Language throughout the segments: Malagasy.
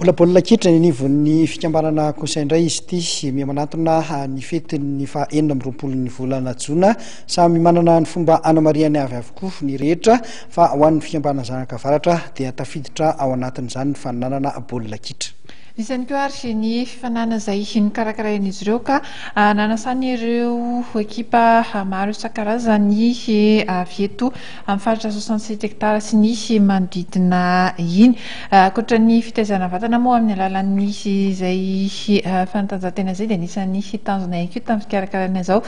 Baolina kitra ny von'ny fikambanana Conseil indray izy ity miamanatona ny fetin'ny fa 20 ny volana Jona samy manana ny fomba anamariany avy avokoa ny rehetra fa ho an'ny fikambanana Zanakavaratra dia tafiditra ao anatin'izany ny fananana baolina kitra. Isan'ny koa ary ny fifanana izay nikarakarain'izy ireo ka nanasany ireo ekipa maro isan-karazany avy eto amin'ny faritra 67 hektara sy ny manodidina iny. Ankoatra ny fitaizana vatana moa amin'ny alalan'ny izay fanatanjahantena izay dia anisan'ny tanjona ihany koa tamin'ny fikarakarana izao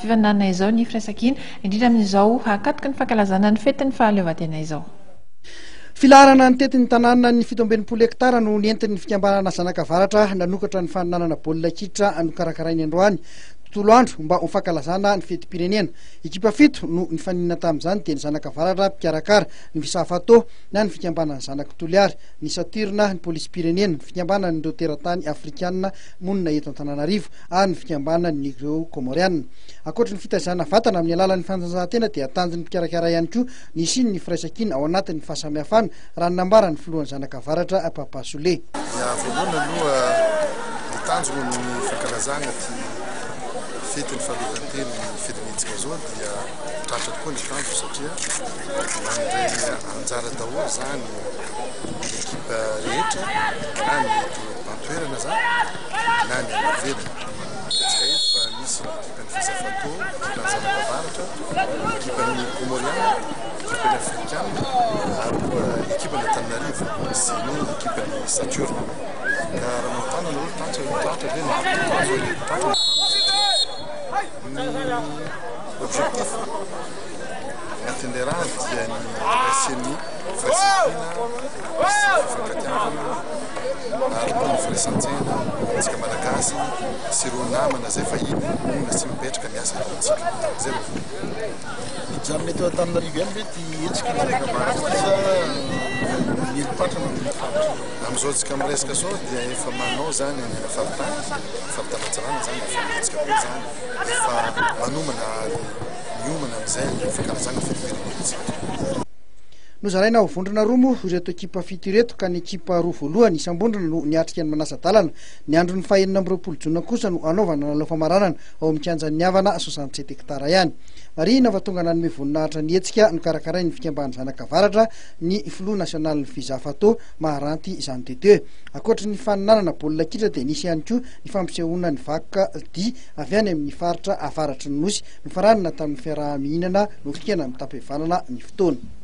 fifanana izao ny firaisan-kina indrindra amin'izao hakatoka ny fankalazana ny fetin'ny fahaleovantena izao. Filarana ny tetin'ny tanàna ny 17 hektara no nentin'ny fikambanana Zanakavaratra nanokatra ny fananana baolina kitra nokarakarainy androany tontolo andro mba ho fankalazana ny fetim-pirenena. Ekipa 7 no nifanina tamin'izany dia ny Zanakavaratra mpikarakara ny Visafatô na ny fikambanana Zanakatoliary ny Saturna ny Polisy-pirenena ny fikambanana ny teratany Afrikana monina eto Antananarivo ary ny fikambanana ny Negro Comoriana. Ankoatra ny fitaizana vatana amin'ny alalan'ny fanatanjahantena dia tanjon'ny mpikarakara ihany koa ny siny ny firaisan-kina ao anatin'ny fahasamihafana raha ny nambara ny filohan'ny Zanakavaratra Papa Soule. Fetiny fahaletanteny ny fedinetsika zao dia tratra tokoa ny kanto satria mandray anjara daholo zany ekipa rehetra na ny eto antoerana zany na ny avelany. Tsika eto fa misy ekipan'ny Visafatô, ekipan'ny Zanakavaratra, ekipan'ny Comoriana, ekipan'ny Afrikana ary koa ekipan'ny Antananarivo sy ny ekipan'ny Saturna. Ka raha mampana ny olo tratra ve l'objectif anatin'ilay raha dia ny asian'ny firaisan-kina sy fifankatiavana ary koa ny firaisan-tsena antsika malagasy sy ireo namana izay fahiny monina sy mipetraka miasa antsika zay Ijanona mety ao Antananarivo ihany mety hetsika ny Zanakavaratra mielipatrana amin'ny faritra. Amin'izao tsika miresaka zao dia efa manao zany ny faritany faritana-tsarana zany efa mihetsika be zany efa manomana miomana amin'izay ny fankalazana fetim-pirenena. Nozaraina ho vondrona roa moa ireto ekipa 7 ireto ka ny ekipa 2 voalohany isam-bondrona no niatrika ny manasa-dalana. Ny andro ny faha-20 Jona kosa no anaovana lalao famaranana ao amin'ny kianjan'ny havana 67 hektara ihany. Marina fa tonga nanome voninahitra ny hetsika nikarakarain'ny fikambanana Zanakavaratra ny filoha nasionalin'ny Visafatô Maharanty Jean de Dieu. Ankoatra ny fananana baolina kitra dia nisy ihany koa ny fampisehoana ny vakoka dia avy any amin'ny faritra avaratry ny nosy nofaranana tamin'ny fiaraha-mihinana no fikena amin'ny tapevanana ny fotoana.